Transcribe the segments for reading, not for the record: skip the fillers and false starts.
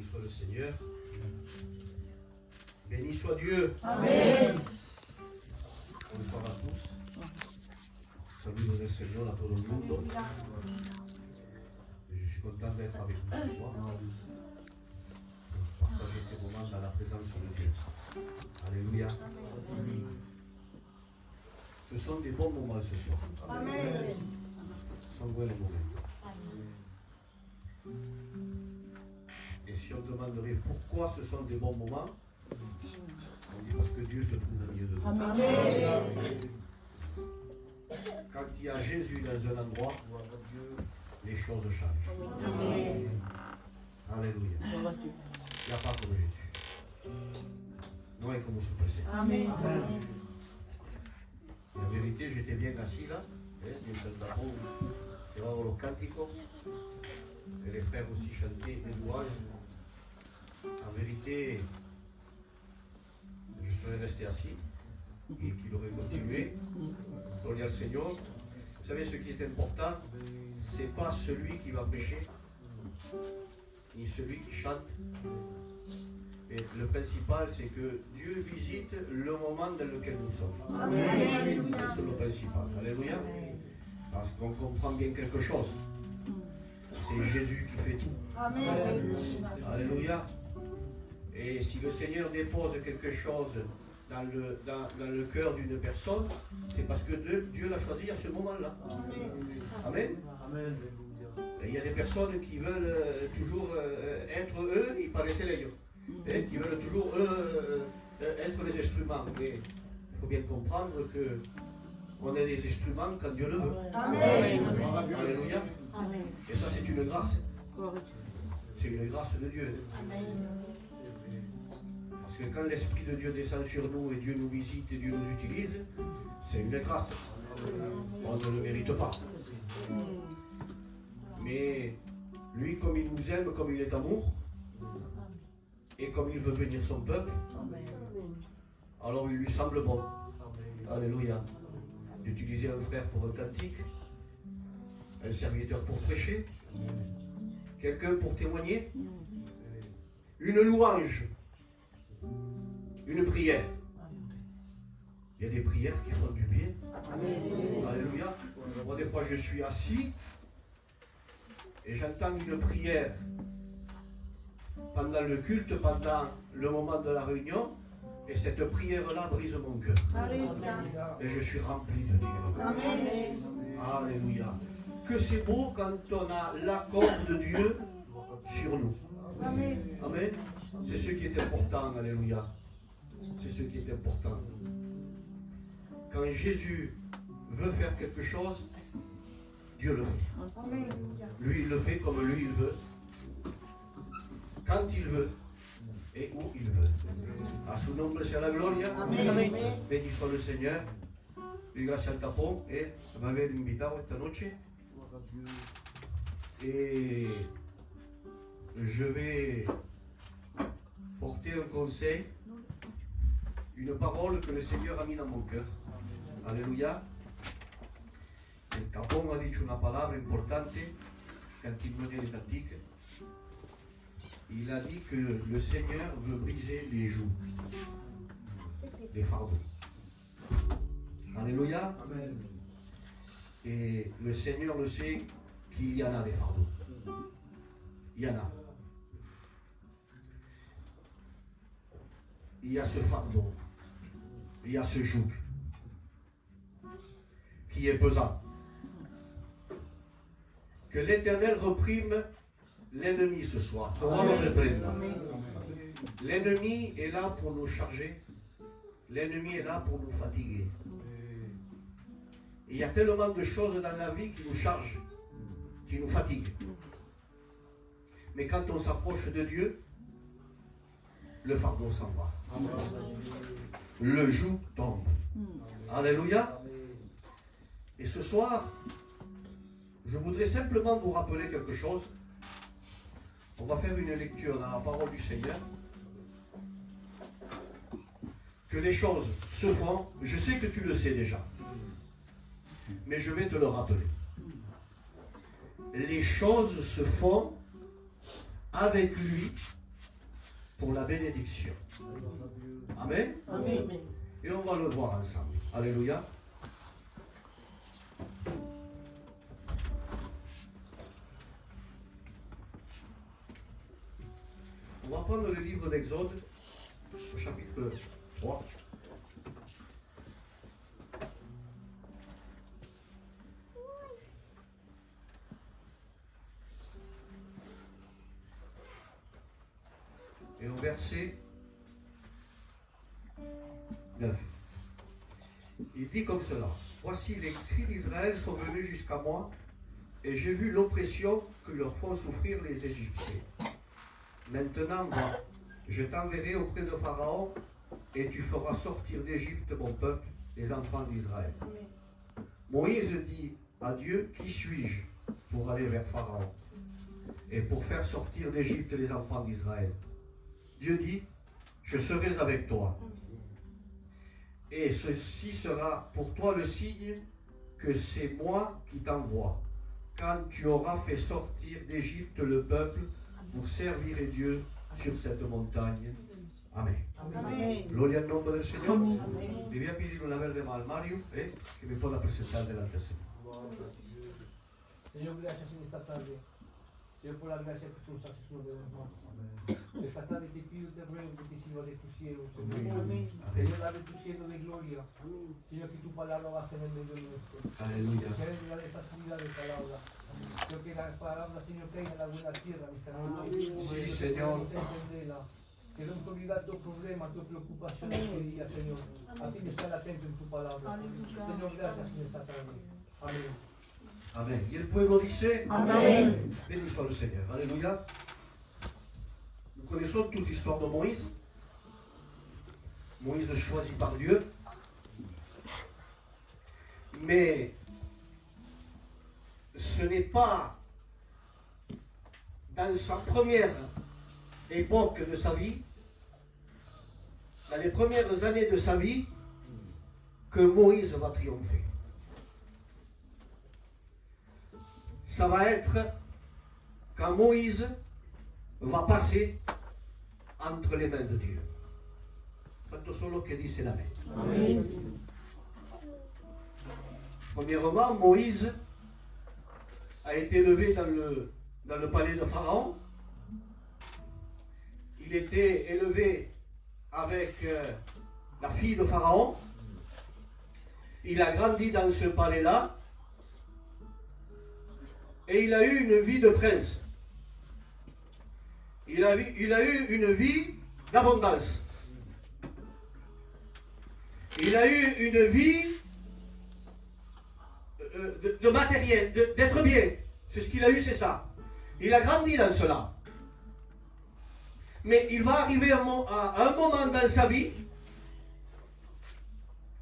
soit le Seigneur. Béni soit Dieu. Amen. Bonsoir à tous. Saludos del Señor a todo el mundo. Je suis content d'être avec vous ce soir. Pour partager ces moments dans la présence de Dieu. Alléluia. Ce sont des bons moments ce soir. Amen. Ce sont buenos momentos. Et si on demanderait pourquoi ce sont des bons moments, on dit parce que Dieu se trouve au milieu de nous. Amen. Quand il y a Jésus dans un endroit, les choses changent. Amen. Alléluia. Il n'y a pas comme Jésus. Non, et comme su presente. Amen. En vérité, j'étais bien assis là, mientras el tapón llevaba los cánticos, et les frères aussi chantaient les louanges. En vérité, je serais resté assis et qu'il aurait continué. Gloire au Seigneur. Vous savez, ce qui est important, c'est pas celui qui va prêcher, ni celui qui chante. Et le principal, c'est que Dieu visite le moment dans lequel nous sommes. Amen. C'est le principal. Alléluia. Parce qu'on comprend bien quelque chose. C'est Jésus qui fait tout. Amen. Alléluia. Et si le Seigneur dépose quelque chose dans le cœur d'une personne, c'est parce que Dieu l'a choisi à ce moment-là. Amen. Amen. Et il y a des personnes qui veulent toujours être eux, ils paraissent les et qui veulent toujours eux être les instruments. Mais il faut bien comprendre que on est des instruments quand Dieu le veut. Amen. Alléluia. Et ça, c'est une grâce. C'est une grâce de Dieu. Parce que quand l'Esprit de Dieu descend sur nous et Dieu nous visite et Dieu nous utilise, c'est une grâce. On ne le mérite pas. Mais lui, comme il nous aime, comme il est amour, et comme il veut bénir son peuple, alors il lui semble bon. Alléluia. D'utiliser un frère pour un cantique, un serviteur pour prêcher, quelqu'un pour témoigner, une louange, une prière. Il y a des prières qui font du bien. Alléluia. Moi, des fois, je suis assis et j'entends une prière pendant le culte, pendant le moment de la réunion, et cette prière-là brise mon cœur. Et je suis rempli de Dieu. Alléluia. Que c'est beau quand on a l'accord de Dieu sur nous. Amen. C'est ce qui est important. Alléluia. C'est ce qui est important. Quand Jésus veut faire quelque chose, Dieu le fait. Lui, il le fait comme lui, il veut. Quand il veut et où il veut. A su nombre sea la gloria. Amén. Béni soit le Señor. Y gracias al tapón de m'avoir invitado esta noche. Et je vais porter un conseil, une parole que le Seigneur a mis dans mon cœur. Alléluia. El tapón ha dicho una palabra importante quand il menait les cantiques. Il a dit que le Seigneur veut briser les jougs, les fardeaux. Alléluia. Amen. Et le Seigneur le sait qu'il y en a des fardeaux. Il y en a. Il y a ce fardeau. Il y a ce joug qui est pesant. Que l'Éternel reprime l'ennemi ce soir. On le reprenne. L'ennemi est là pour nous charger. L'ennemi est là pour nous fatiguer. Et il y a tellement de choses dans la vie qui nous chargent, qui nous fatiguent. Mais quand on s'approche de Dieu, le fardeau s'en va. Le joug tombe. Alléluia. Et ce soir, je voudrais simplement vous rappeler quelque chose. On va faire une lecture dans la parole du Seigneur. Que les choses se font, je sais que tu le sais déjà, mais je vais te le rappeler. Les choses se font avec lui pour la bénédiction. Amen. Amen. Et on va le voir ensemble. Alléluia. On va prendre le livre d'Exode, au chapitre 3. Et au verset 9. Il dit comme cela: voici, les cris d'Israël sont venus jusqu'à moi, et j'ai vu l'oppression que leur font souffrir les Égyptiens. Maintenant, va, je t'enverrai auprès de Pharaon, et tu feras sortir d'Égypte mon peuple, les enfants d'Israël. Moïse dit à Dieu: qui suis-je pour aller vers Pharaon et pour faire sortir d'Égypte les enfants d'Israël? Dieu dit: je serai avec toi. Et ceci sera pour toi le signe que c'est moi qui t'envoie, quand tu auras fait sortir d'Égypte le peuple pour servir Dieu sur cette montagne. Amen. Amén. Gloria al nombre del Señor. Le voy a pedir una vez más al Mario que me pueda presentar delante del Señor. Señor, gracias en esta tarde. Señor, por la gracia que tú nos haces uno de los más. Esta tarde te pido, te ruego que te sirva de tu cielo, Señor. Amén. Señor, dame tu cielo de gloria. Señor, que tu palabra baje en el medio nuestro. Aleluya. Señor, dale facilidad de palabra. Señor, que la palabra, Señor, caiga en la buena tierra, mis hermanos. Sí, Señor. Que no olvidar tu problema, tu preocupación este día, Señor. A fin de estar atento en tu palabra. Señor, gracias en esta tarde. Amén. Amen. Et le pueblo dice: Amen. Béni soit le Seigneur. Alléluia. Nous connaissons toute l'histoire de Moïse. Moïse choisi par Dieu. Mais ce n'est pas dans sa première époque de sa vie, dans les premières années de sa vie, que Moïse va triompher. Ça va être quand Moïse va passer entre les mains de Dieu. Tanto solo que dice la main. Amén. Premièrement, Moïse a été élevé dans le palais de Pharaon. Il était élevé avec la fille de Pharaon. Il a grandi dans ce palais-là. Et il a eu une vie de prince. Il a eu une vie d'abondance. Il a eu une vie de matériel, d'être bien. C'est ce qu'il a eu, c'est ça. Il a grandi dans cela. Mais il va arriver à un moment dans sa vie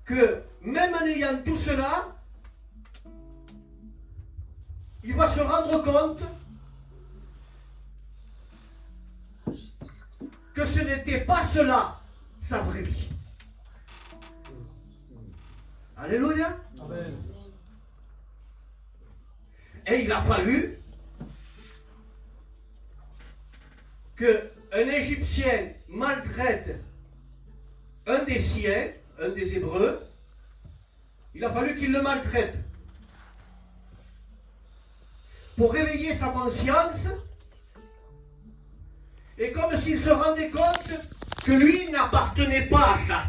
que même en ayant tout cela, il va se rendre compte que ce n'était pas cela, sa vraie vie. Alléluia. Amen. Et il a fallu qu'un Égyptien maltraite un des siens, un des Hébreux. Il a fallu qu'il le maltraite pour réveiller sa conscience, et comme s'il se rendait compte que lui n'appartenait pas à ça.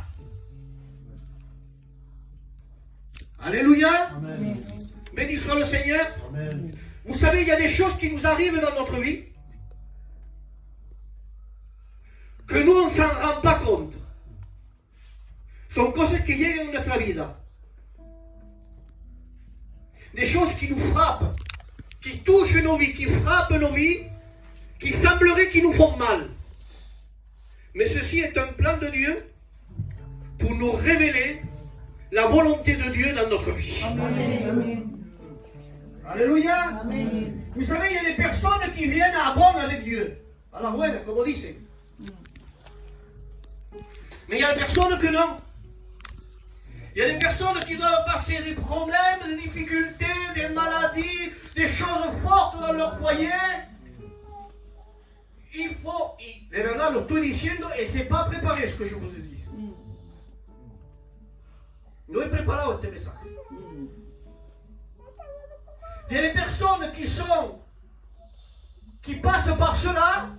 Alléluia. Amen. Béni soit le Seigneur. Amen. Vous savez, il y a des choses qui nous arrivent dans notre vie que nous, on ne s'en rend pas compte. Son cosas que llegan en nuestra vida. Des choses qui nous frappent, qui touchent nos vies, qui frappent nos vies, qui sembleraient qui nous font mal. Mais ceci est un plan de Dieu pour nous révéler la volonté de Dieu dans notre vie. Amen. Alléluia. Amen. Vous savez, il y a des personnes qui viennent à bon avec Dieu. A la buena, como dicen. Mais il y a des personnes que non. Il y a des personnes qui doivent passer des problèmes, des difficultés, des maladies, des choses fortes dans leur foyer. Il faut, De verdad, lo estoy diciendo y c'est pas préparé ce que je vous ai dit. No he preparado este mensaje. Il y a des personnes qui passent par cela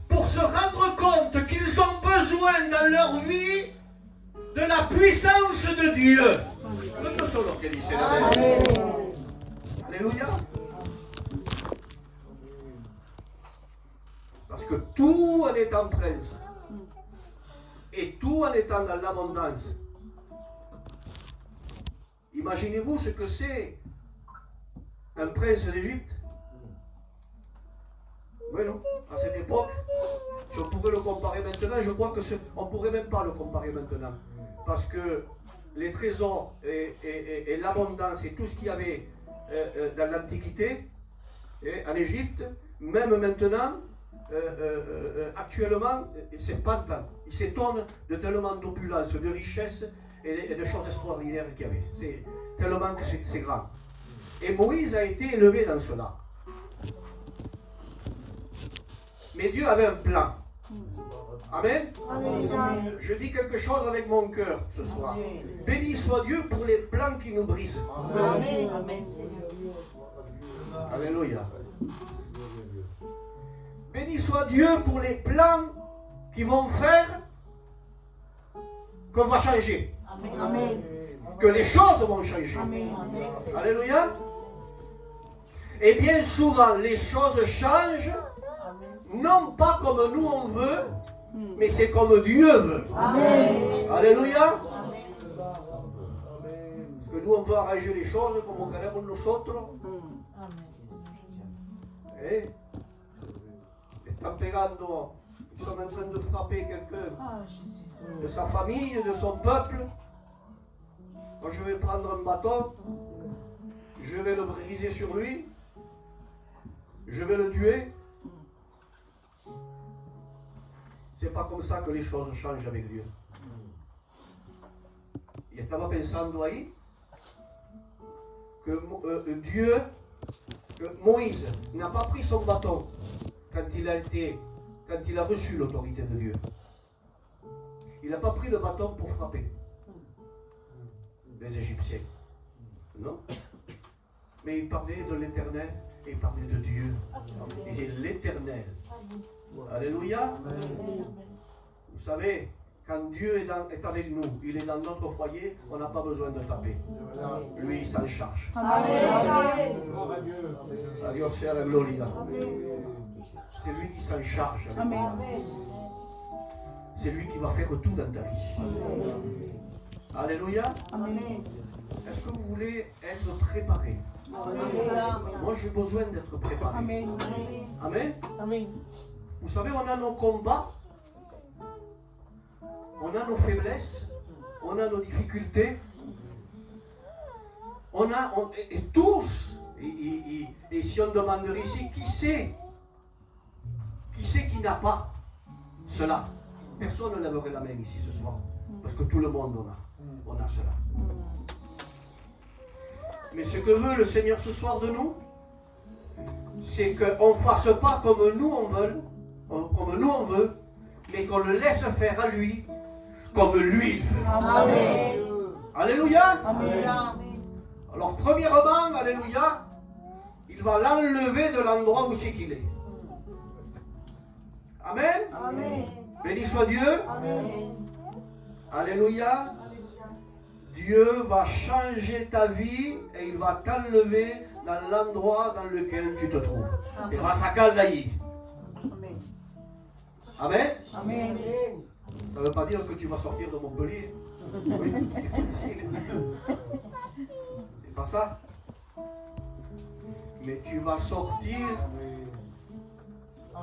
pour se rendre compte qu'ils ont besoin dans leur vie de la puissance de Dieu. ¿Cuántos son los que dicen amén? Alléluia. Parce que tout en étant prince et tout en étant dans l'abondance, imaginez-vous ce que c'est un prince d'Égypte. Oui, non? À cette époque, si on pourrait le comparer maintenant, je crois qu'on ne pourrait même pas le comparer maintenant. Parce que les trésors et l'abondance et tout ce qu'il y avait dans l'Antiquité, en Égypte, même maintenant, actuellement, c'est pas tant. Ils s'étonnent de tellement d'opulence, de richesse et de choses extraordinaires qu'il y avait. C'est tellement que c'est grand. Et Moïse a été élevé dans cela. Mais Dieu avait un plan. Amen. Amen. Je dis quelque chose avec mon cœur ce soir. Béni soit Dieu pour les plans qui nous brisent. Amen. Alléluia. Béni soit Dieu pour les plans qui vont faire qu'on va changer. Amen. Que les choses vont changer. Amen. Alléluia. Et bien souvent, les choses changent, non pas comme nous on veut, mais c'est comme Dieu veut. Amen. Alléluia. Parce que nous, on veut arranger les choses comme queremos nosotros. Eh? Están pegando, ils sont en train de frapper quelqu'un de sa famille, de son peuple. Moi, je vais prendre un bâton, je vais le briser sur lui, je vais le tuer. C'est pas comme ça que les choses changent avec Dieu. Y estaba pensando ahí que que Moïse n'a pas pris son bâton quand il a reçu l'autorité de Dieu. Il n'a pas pris le bâton pour frapper les Égyptiens. Non. Mais il parlait de l'Éternel et il parlait de Dieu. Il disait l'Éternel. Alléluia. Vous savez, quand Dieu est avec nous, il est dans notre foyer, on n'a pas besoin de taper. Lui, il s'en charge. Amen. Adios sea la gloria. C'est lui qui s'en charge. Amen. C'est lui qui va faire tout dans ta vie. Alléluia. Amen. Est-ce que vous voulez être préparé? Moi, j'ai besoin d'être préparé. Amen. Amen. Amen. Vous savez, on a nos combats, on a nos faiblesses, on a nos difficultés, et tous, et si on demanderait ici, qui c'est qui n'a pas cela? Personne ne lèverait la main ici ce soir, parce que tout le monde on a cela. Mais ce que veut le Seigneur ce soir de nous, c'est qu'on ne fasse pas comme nous on veut, mais qu'on le laisse faire à lui, comme lui il veut. Amen. Alléluia. Amen. Alors premièrement, alléluia, il va l'enlever de l'endroit où c'est qu'il est. Amen. Amen. Béni soit Dieu. Amen. Alléluia. Dieu va changer ta vie et il va t'enlever dans l'endroit dans lequel tu te trouves. Amen. Et va sacal d'ailleurs. Amen. Amen. Amen. Ça ne veut pas dire que tu vas sortir de Montpellier. Oui. C'est pas ça. Mais tu vas sortir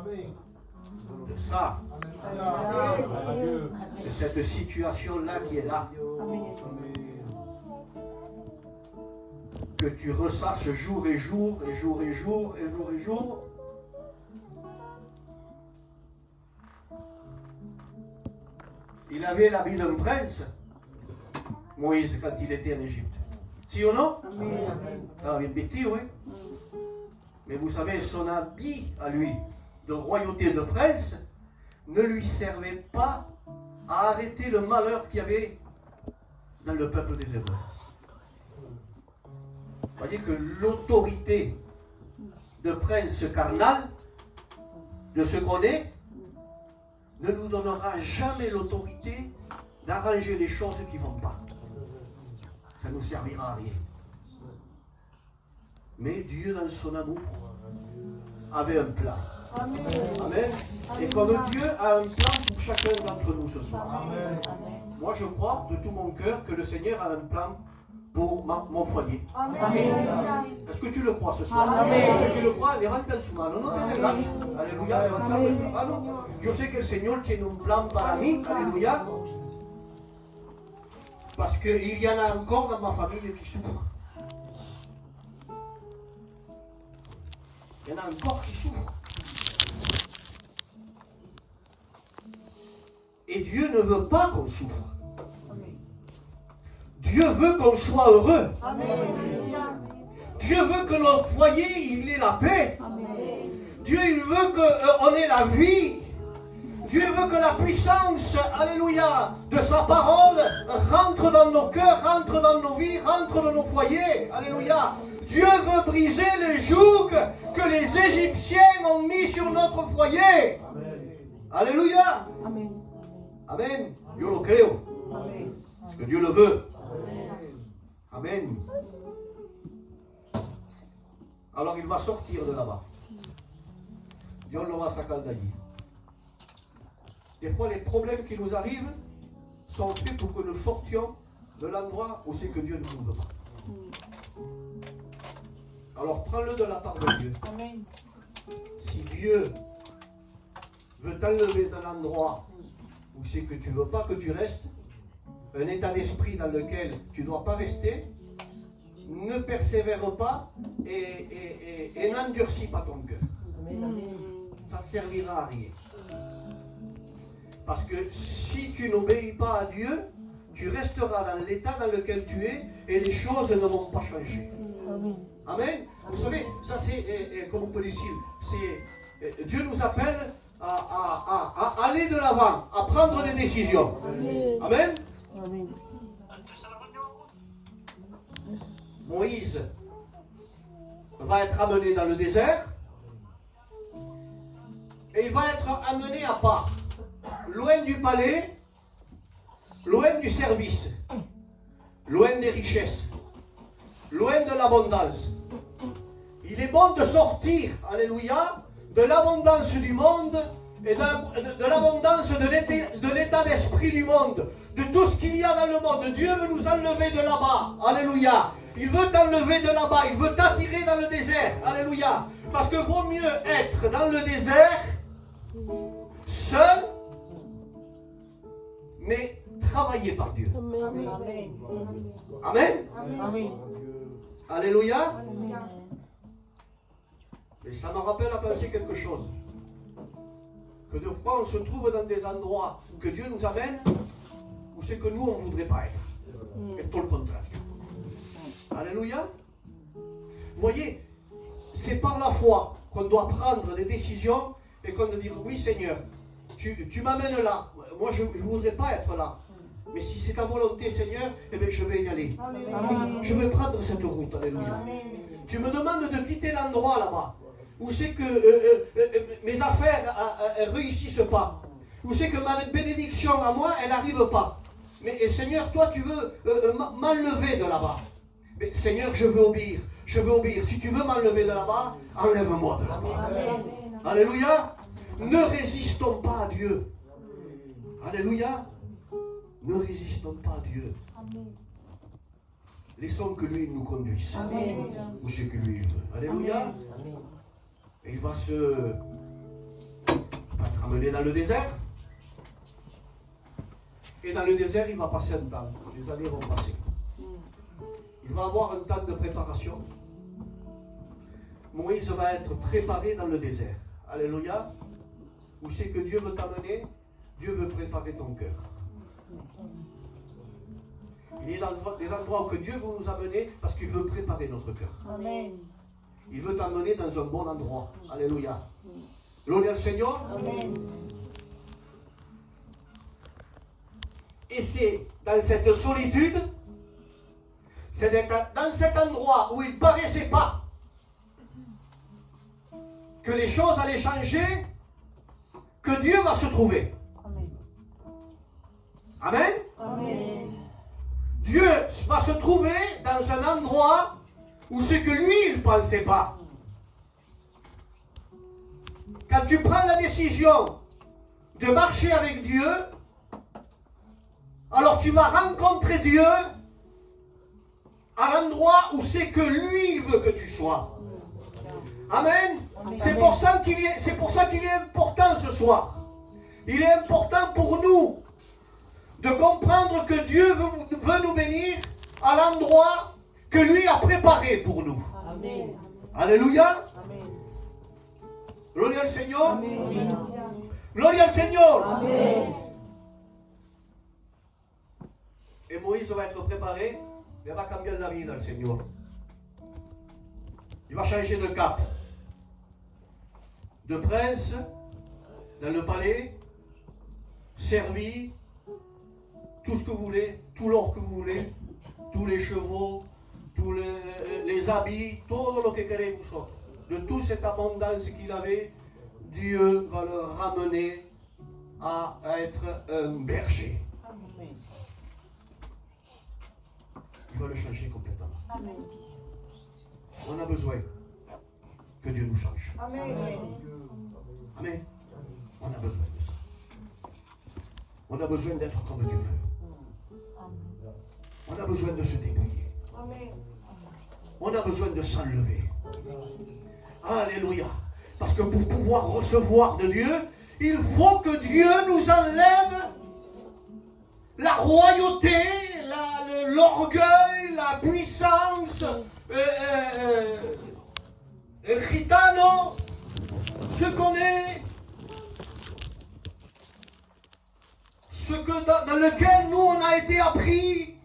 de ça, de cette situation-là qui est là. Que tu ressasses jour et jour, et jour et jour, et jour et jour. Il avait l'habit d'un prince, Moïse, quand il était en Égypte. Si ou non? Ah, bien bêtis, oui. Mais vous savez, son habit à lui, de royauté de prince ne lui servait pas à arrêter le malheur qu'il y avait dans le peuple des Hébreux. Vous voyez que l'autorité de prince carnal, de second-né, ne nous donnera jamais l'autorité d'arranger les choses qui ne vont pas. Ça ne nous servira à rien. Mais Dieu, dans son amour, avait un plan. Amen. Amen. Et comme Dieu a un plan pour chacun d'entre nous ce soir. Amen. Moi, je crois de tout mon cœur que le Seigneur a un plan pour mon foyer. Amen. Est-ce que tu le crois ce soir? Amen. Ceux qui le croient, levanta su mano. No te relajes. Aleluya. Levanta vuestra mano. Yo sé que el Señor tiene un plan para mí. Aleluya. Parce qu'il y en a encore dans ma famille qui souffrent. Il y en a encore qui souffrent. Et Dieu ne veut pas qu'on souffre. Dieu veut qu'on soit heureux. Amen. Dieu veut que notre foyer, il ait la paix. Amen. Dieu, il veut qu'on ait la vie. Dieu veut que la puissance, alléluia, de sa parole rentre dans nos cœurs, rentre dans nos vies, rentre dans nos foyers. Alléluia. Dieu veut briser les jougs que les Égyptiens ont mis sur notre foyer. Alléluia. Amen. Amen. Yo lo creo. Amen. Parce que Dieu le veut. Amen. Alors il va sortir de là-bas. Dieu le va s'accaldailler. Des fois, les problèmes qui nous arrivent sont faits pour que nous sortions de l'endroit où c'est que Dieu ne nous veut pas. Alors prends-le de la part de Dieu. Amen. Si Dieu veut t'enlever d'un endroit où c'est que tu ne veux pas que tu restes, un état d'esprit dans lequel tu ne dois pas rester, ne persévère pas et n'endurcis pas ton cœur. Ça ne servira à rien. Parce que si tu n'obéis pas à Dieu, tu resteras dans l'état dans lequel tu es et les choses ne vont pas changer. Amen. Vous savez, ça c'est, comme on peut dire, c'est Dieu nous appelle à aller de l'avant, à prendre des décisions. Amen. Moïse va être amené dans le désert et il va être amené à part, loin du palais, loin du service, loin des richesses, loin de l'abondance. Il est bon de sortir, alléluia, de l'abondance du monde et de l'abondance de l'état d'esprit du monde, de tout ce qu'il y a dans le monde. Dieu veut nous enlever de là-bas, alléluia. Il veut t'enlever de là-bas, il veut t'attirer dans le désert, alléluia. Parce que vaut mieux être dans le désert, seul, mais travaillé par Dieu. Amen. Amen. Amen. Alléluia. Alléluia. Et ça me rappelle à penser quelque chose. Que des fois on se trouve dans des endroits que Dieu nous amène, où c'est que nous on ne voudrait pas être. Et tout le contraire. Alléluia. Vous voyez, c'est par la foi qu'on doit prendre des décisions et qu'on doit dire oui Seigneur, tu m'amènes là. Moi je ne voudrais pas être là. Mais si c'est ta volonté Seigneur, eh bien je vais y aller. Amen. Je vais prendre cette route. Alléluia. Amen. Tu me demandes de quitter l'endroit là-bas, où c'est que mes affaires ne réussissent pas, où c'est que ma bénédiction à moi, elle n'arrive pas. Mais Seigneur, toi tu veux m'enlever de là-bas. Mais Seigneur, je veux obéir. Je veux obéir. Si tu veux m'enlever de là-bas, enlève-moi de là-bas. Amen. Alléluia. Ne résistons pas à Dieu. Alléluia. Ne résistons pas à Dieu. Laissons que lui nous conduise. Amen. Où c'est que lui veut. Alléluia. Et il va être amené dans le désert. Et dans le désert, il va passer un temps. Les années vont passer. Il va avoir un temps de préparation. Moïse va être préparé dans le désert. Alléluia. Où c'est que Dieu veut t'amener? Dieu veut préparer ton cœur. Il est dans des endroits où que Dieu veut nous amener parce qu'il veut préparer notre cœur. Amen. Il veut t'amener dans un bon endroit. Alléluia. Gloria al Seigneur. Amen. Et c'est dans cette solitude, c'est dans cet endroit où il ne paraissait pas que les choses allaient changer, que Dieu va se trouver. Amen. Amen. Amen. Dieu va se trouver dans un endroit où ce que lui, il ne pensait pas. Quand tu prends la décision de marcher avec Dieu, alors tu vas rencontrer Dieu à l'endroit où c'est que lui, il veut que tu sois. Amen. C'est pour ça qu'il est important ce soir. Il est important pour nous de comprendre que Dieu veut nous bénir à l'endroit que lui a préparé pour nous. Amen. Alléluia. Amen. Gloria al Seigneur. Amen. Gloria al Seigneur. Amen. Et Moïse va être préparé, mais il va cambier la vie dans le Seigneur. Il va changer de cap. De prince, dans le palais, servi, tout ce que vous voulez, tout l'or que vous voulez, tous les chevaux, tous les habits, tout ce que queremos. De toute cette abondance qu'il avait, Dieu va le ramener à être un berger. Amen. Il va le changer complètement. Amen. On a besoin que Dieu nous change. Amen. Amen. On a besoin de ça. On a besoin d'être comme Dieu veut. On a besoin de se dépouiller. Amen. On a besoin de s'enlever. Alléluia. Parce que pour pouvoir recevoir de Dieu, il faut que Dieu nous enlève la royauté, l'orgueil, la puissance, le gitano, ce qu'on est, ce que dans lequel nous on a été appris,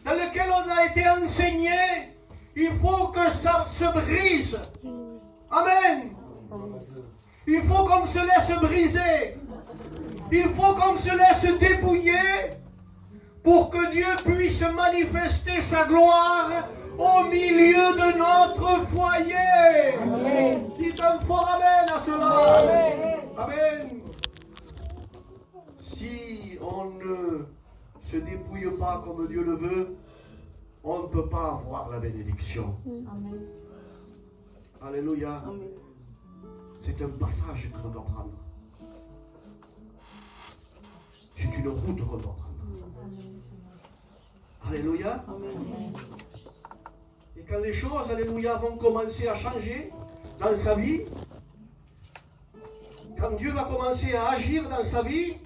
dans lequel on a été enseigné. Il faut que ça se brise. Amen. Il faut qu'on se laisse briser. Il faut qu'on se laisse dépouiller pour que Dieu puisse manifester sa gloire au milieu de notre foyer. Amen. Dites un fort Amen à cela. Amen. Amen. Si on ne se dépouille pas comme Dieu le veut, on ne peut pas avoir la bénédiction. Amen. Alléluia. Amen. C'est un passage que l'on doit prendre. C'est une route qu'on doit prendre. Alléluia. Amen. Et quand les choses, alléluia, vont commencer à changer dans sa vie, quand Dieu va commencer à agir dans sa vie,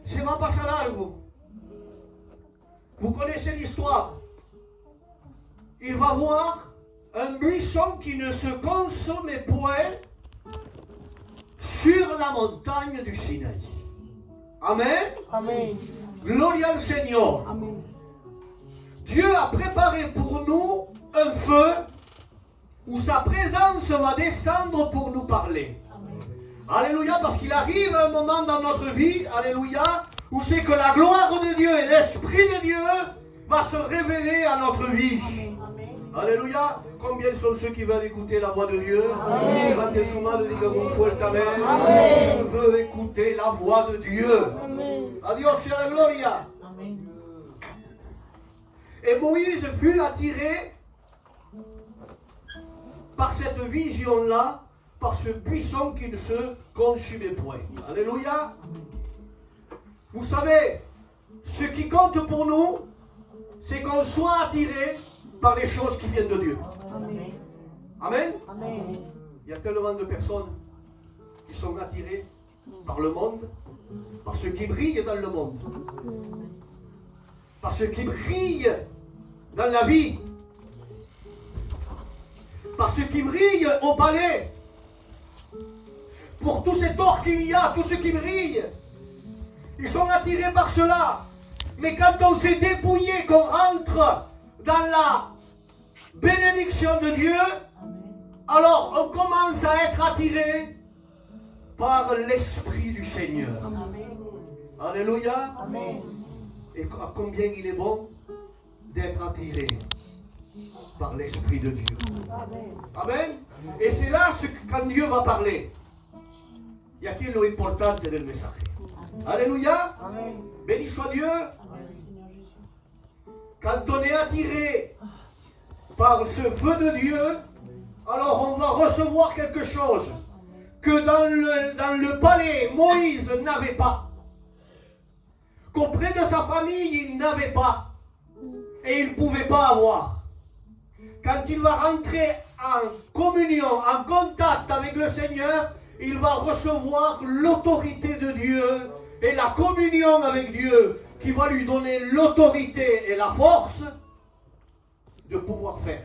ça va passer à largo. Vous connaissez l'histoire. Il va voir un buisson qui ne se consommait point sur la montagne du Sinaï. Amen. Amen. Gloria al Seigneur. Amen. Dieu a préparé pour nous un feu où sa présence va descendre pour nous parler. Alléluia, parce qu'il arrive un moment dans notre vie, alléluia, où c'est que la gloire de Dieu et l'Esprit de Dieu va se révéler à notre vie. Alléluia. Combien sont ceux qui veulent écouter la voix de Dieu? Levantez su mano, digamos fuertemente. Je veux écouter la voix de Dieu. Adios et la gloria. Et Moïse fut attiré par cette vision-là, par ce buisson qui ne se consumait point. Alléluia. Vous savez, ce qui compte pour nous, c'est qu'on soit attiré par les choses qui viennent de Dieu. Amen. Amen. Amen. Il y a tellement de personnes qui sont attirées par le monde, par ce qui brille dans le monde, par ce qui brille dans la vie, par ce qui brille au palais, pour tout cet or qu'il y a, tout ce qui brille. Ils sont attirés par cela. Mais quand on s'est dépouillé, qu'on rentre dans la bénédiction de Dieu, alors on commence à être attiré par l'Esprit du Seigneur. Alléluia. Amen. Et à combien il est bon d'être attiré par l'Esprit de Dieu. Amen. Et c'est là quand Dieu va parler. Y a qui est l'important del message. Alléluia. Amen. Béni soit Dieu. Quand on est attiré par ce feu de Dieu, alors on va recevoir quelque chose que dans le palais, Moïse n'avait pas. Qu'auprès de sa famille, il n'avait pas. Et il ne pouvait pas avoir. Quand il va rentrer en communion, en contact avec le Seigneur, il va recevoir l'autorité de Dieu et la communion avec Dieu qui va lui donner l'autorité et la force de pouvoir faire,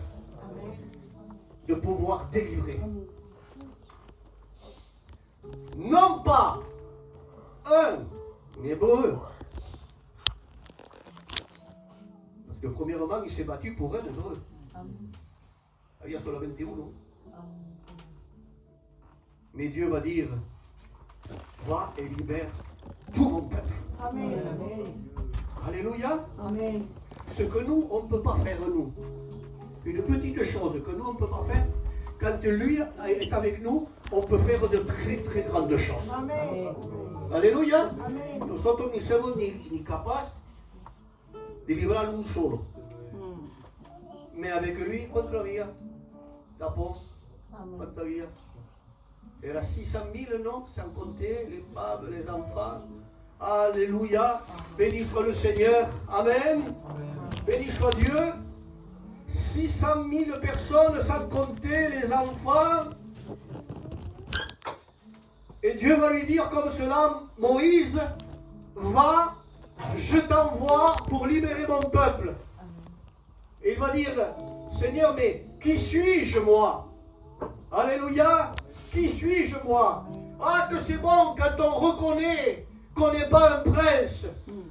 de pouvoir délivrer. Non pas un hébreu. Parce que premièrement, il s'est battu pour un hébreu. Il y a sur la 21, non? Mais Dieu va dire, va et libère tout mon peuple. Amen. Alléluia. Amen. Ce que nous, on ne peut pas faire, nous. Une petite chose que nous, on ne peut pas faire. Quand lui est avec nous, on peut faire de très très grandes choses. Amen. Alléluia. Amen. Nosotros ni somos ni capaces de librar un solo. Mais avec lui, ¿cuánto había? Tapón. ¿Cuánto había? Era 600 000, non? Sans compter les femmes, les enfants. Alléluia. Béni soit le Seigneur. Amen. Béni soit Dieu. 600 000 personnes, sans compter les enfants. Et Dieu va lui dire comme cela, Moïse, va, je t'envoie pour libérer mon peuple. Et il va dire, Seigneur, mais qui suis-je moi? Alléluia. Qui suis-je moi? Ah, que c'est bon quand on reconnaît qu'on n'est pas un prince,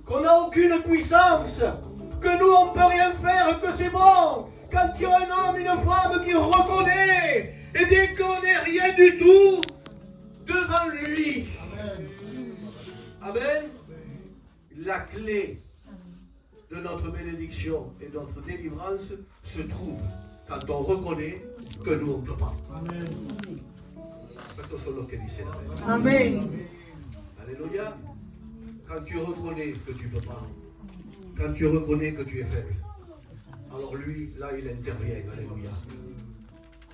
qu'on n'a aucune puissance, que nous on ne peut rien faire, que c'est bon quand il y a un homme, une femme qui reconnaît, et bien qu'on n'est rien du tout devant lui. Amen. La clé de notre bénédiction et de notre délivrance se trouve quand on reconnaît que nous on ne peut pas. Amen. Amen. Alléluia. Quand tu reconnais que tu ne peux pas, quand tu reconnais que tu es faible, alors lui, là, il intervient. Alléluia.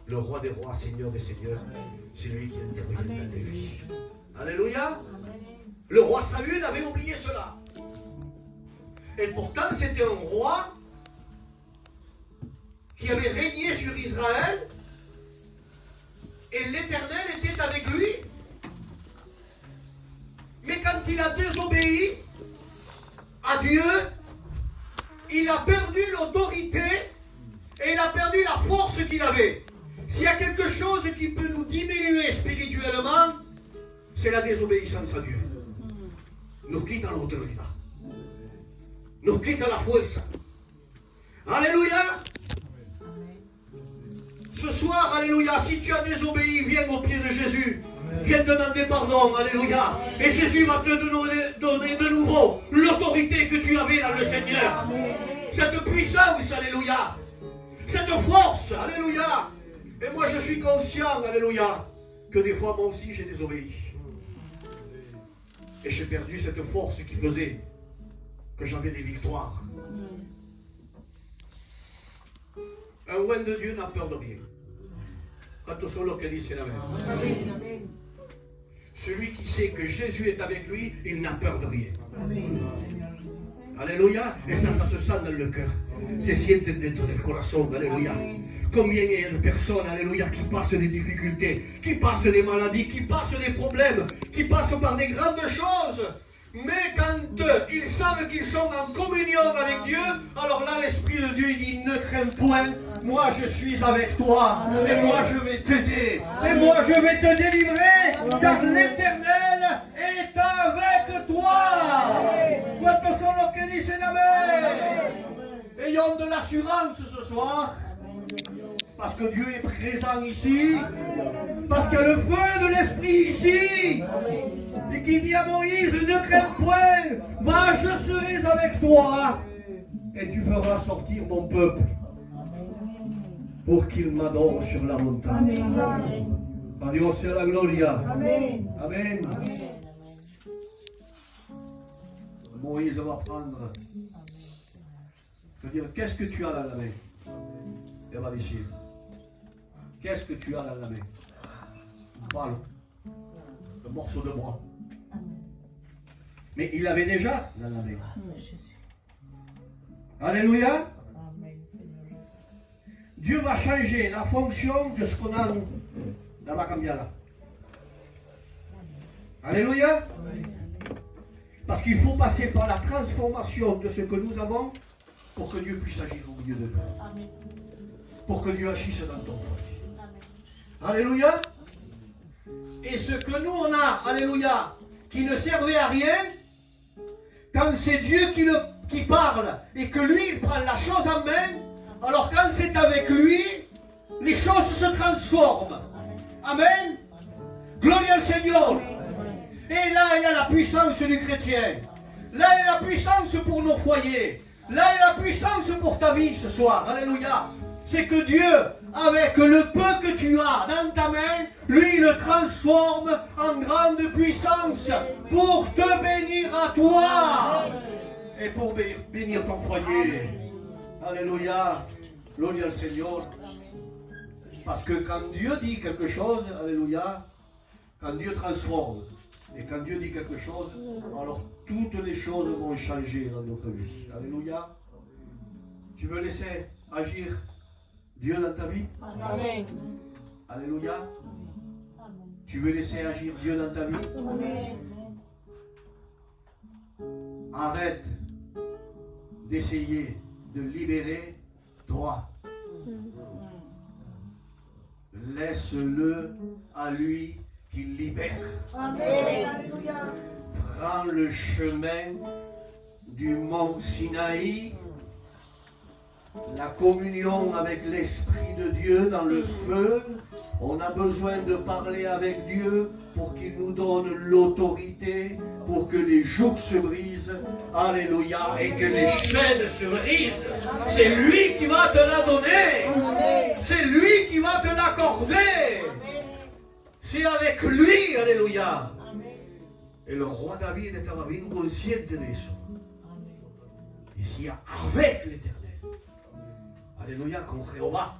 Le roi des rois, Seigneur des seigneurs, c'est lui qui intervient dans les vies. Alléluia. Le roi Saül avait oublié cela. Et pourtant, c'était un roi qui avait régné sur Israël et l'Éternel était avec lui. Mais quand il a désobéi à Dieu, il a perdu l'autorité et il a perdu la force qu'il avait. S'il y a quelque chose qui peut nous diminuer spirituellement, c'est la désobéissance à Dieu. Nos quita la autoridad. Nos quita la fuerza. Alléluia. Ce soir, alléluia, si tu as désobéi, viens au pied de Jésus. Viens demander pardon, alléluia. Et Jésus va te donner de nouveau l'autorité que tu avais dans le Seigneur. Cette puissance, alléluia. Cette force, alléluia. Et moi je suis conscient, alléluia, que des fois moi aussi j'ai désobéi. Et j'ai perdu cette force qui faisait que j'avais des victoires. Un oint de Dieu n'a peur de rien. Quand solo que dit la même. Celui qui sait que Jésus est avec lui, il n'a peur de rien. Alléluia. Et ça se sent dans le cœur. Se siente dentro del corazón. Alléluia. Combien il y a de personnes, alléluia, qui passent des difficultés, qui passent des maladies, qui passent des problèmes, qui passent par des grandes choses. Mais quand ils savent qu'ils sont en communion avec Dieu, alors là l'Esprit de Dieu il dit ne crains point, moi je suis avec toi, et moi je vais t'aider, et moi je vais te délivrer, car l'Éternel est avec toi. ¿Cuántos son los que dicen Amen? Ayons de l'assurance ce soir, Parce que Dieu est présent ici. Parce qu'il y a le feu de l'Esprit ici. Et qui dit à Moïse, ne crains point, va, je serai avec toi. Et tu feras sortir mon peuple pour qu'il m'adore sur la montagne. A Dios sea la gloria. Amen. Amen. Moïse va prendre. Je veux dire, qu'est-ce que tu as dans la main? Elle va dire, qu'est-ce que tu as dans la main? Une balle, un morceau de bois. Mais il l'avait déjà dans la main. Alléluia. Dieu va changer la fonction de ce qu'on a dans la cambiala. Alléluia. Parce qu'il faut passer par la transformation de ce que nous avons pour que Dieu puisse agir au milieu de nous. Pour que Dieu agisse dans ton foyer. Alléluia. Et ce que nous on a, alléluia, qui ne servait à rien, quand c'est Dieu qui parle et que lui il prend la chose en main, alors quand c'est avec lui, les choses se transforment. Amen. Gloire au Seigneur. Et là, il y a la puissance du chrétien. Là, il y a la puissance pour nos foyers. Là, il y a la puissance pour ta vie ce soir. Alléluia. C'est que Dieu, avec le peu que tu as dans ta main, lui, le transforme en grande puissance pour te bénir à toi et pour bénir ton foyer. Alléluia. Gloire au Seigneur. Parce que quand Dieu dit quelque chose, alléluia, quand Dieu transforme, et quand Dieu dit quelque chose, alors toutes les choses vont changer dans notre vie. Alléluia. Tu veux laisser agir Dieu dans ta vie? Amen. Alléluia. Tu veux laisser agir Dieu dans ta vie? Amen. Arrête d'essayer de libérer toi. Laisse-le à lui qui libère. Amen. Alléluia. Prends le chemin du mont Sinaï, la communion avec l'Esprit de Dieu dans le feu. On a besoin de parler avec Dieu pour qu'il nous donne l'autorité, pour que les jougs se brisent, alléluia, et que les chaînes se brisent. C'est lui qui va te la donner. C'est lui qui va te l'accorder. C'est avec lui, alléluia. Et le roi David estaba bien consciente de eso. Decía, avec l'éternel. Alléluia, con Jéhovah.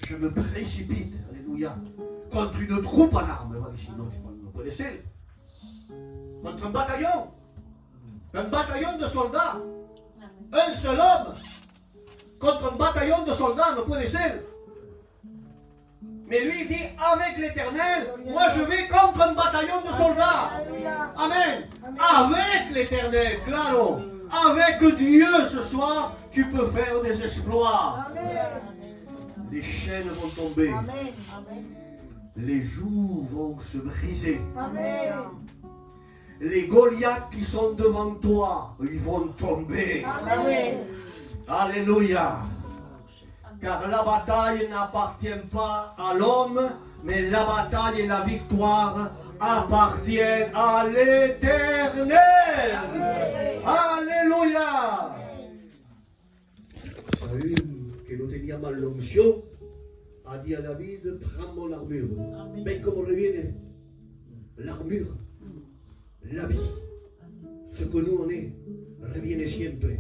Je me précipite, alléluia, contre une troupe en armes. Non, vous connaissez. Contre un bataillon de soldats. Un seul homme contre un bataillon de soldats, no puede ser. Mais lui il dit, avec l'éternel, moi je vais contre un bataillon de soldats. Amen. Avec l'éternel, claro. Avec Dieu ce soir, tu peux faire des exploits. Les chaînes vont tomber. Les jougs vont se briser. Les Goliaths qui sont devant toi, ils vont tomber. Alléluia. Car la bataille n'appartient pas à l'homme, mais la bataille et la victoire appartiennent à l'Éternel. Alléluia. Saül, que no tenía mal la unción, a dit à David, prends mon armure. Mais comment reviene l'armure, l'habit, ce que nous on est, reviene siempre.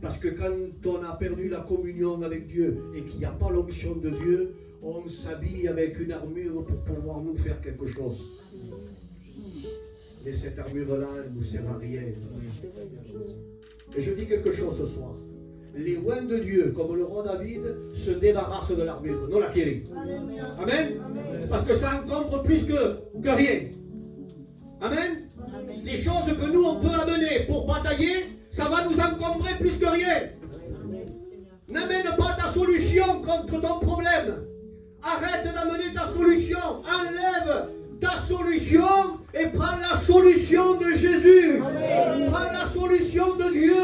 Parce que quand on a perdu la communion avec Dieu et qu'il n'y a pas l'onction de Dieu, on s'habille avec une armure pour pouvoir nous faire quelque chose. Mais cette armure-là, elle ne nous sert à rien. Et je dis quelque chose ce soir. Les loin de Dieu, comme le roi David, se débarrassent de l'armure. Non la quieren. Amen. Parce que ça encombre plus que rien. Amen. Les choses que nous, on peut amener pour batailler, ça va nous encombrer plus que rien. N'amène pas ta solution contre ton problème. Arrête d'amener ta solution. Enlève ta solution et prends la solution de Jésus. Prends la solution de Dieu.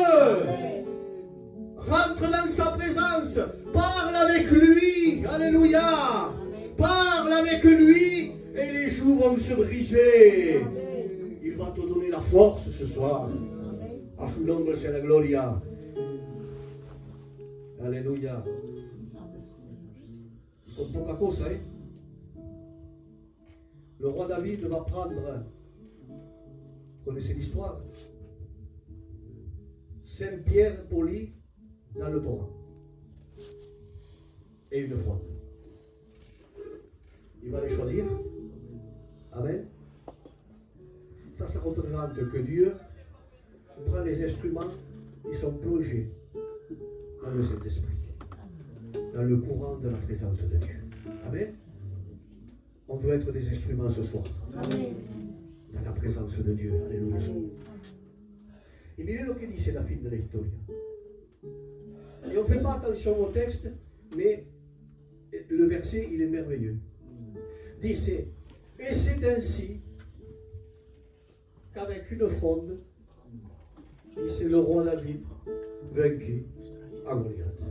Rentre dans sa présence. Parle avec lui. Alléluia. Parle avec lui et les joues vont se briser. Il va te donner la force ce soir. A su nombre sea la gloria. Alléluia. Con poca cosa, hein? Le roi David va prendre, vous connaissez l'histoire, 5 pierres polies dans le torrent et une fronde. Il va les choisir. Amen. Ça représente que Dieu prend les instruments qui sont plongés dans le Saint-Esprit, dans le courant de la présence de Dieu. Amen. On veut être des instruments ce soir. Amen. Dans la présence de Dieu. Alléluia. Et mirez ce que dit la fin de l'histoire. Et on ne fait pas attention au texte, mais le verset, il est merveilleux. Dit, et c'est ainsi qu'avec une fronde, c'est le roi David vaincu à Goliath.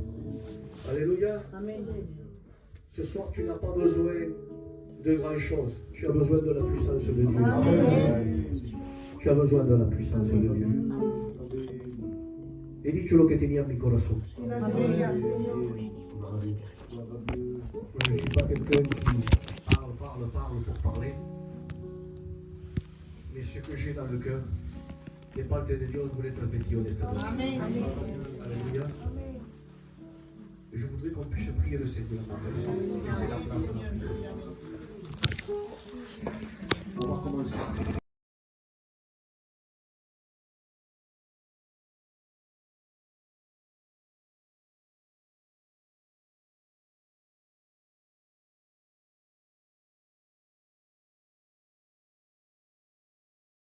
Alléluia. Amen. Ce soir, tu n'as pas besoin de grand chose. Tu as besoin de la puissance de Dieu. Amen. Tu as besoin de la puissance de Dieu. Et dis-tu que tenía mi corazón. Je ne suis pas quelqu'un qui parle pour parler. Mais ce que j'ai dans le cœur, de parte de Dios voulait être petit honnêtement. Amen. Alléluia. Je voudrais qu'on puisse prier le Seigneur. Et c'est la place. On va commencer.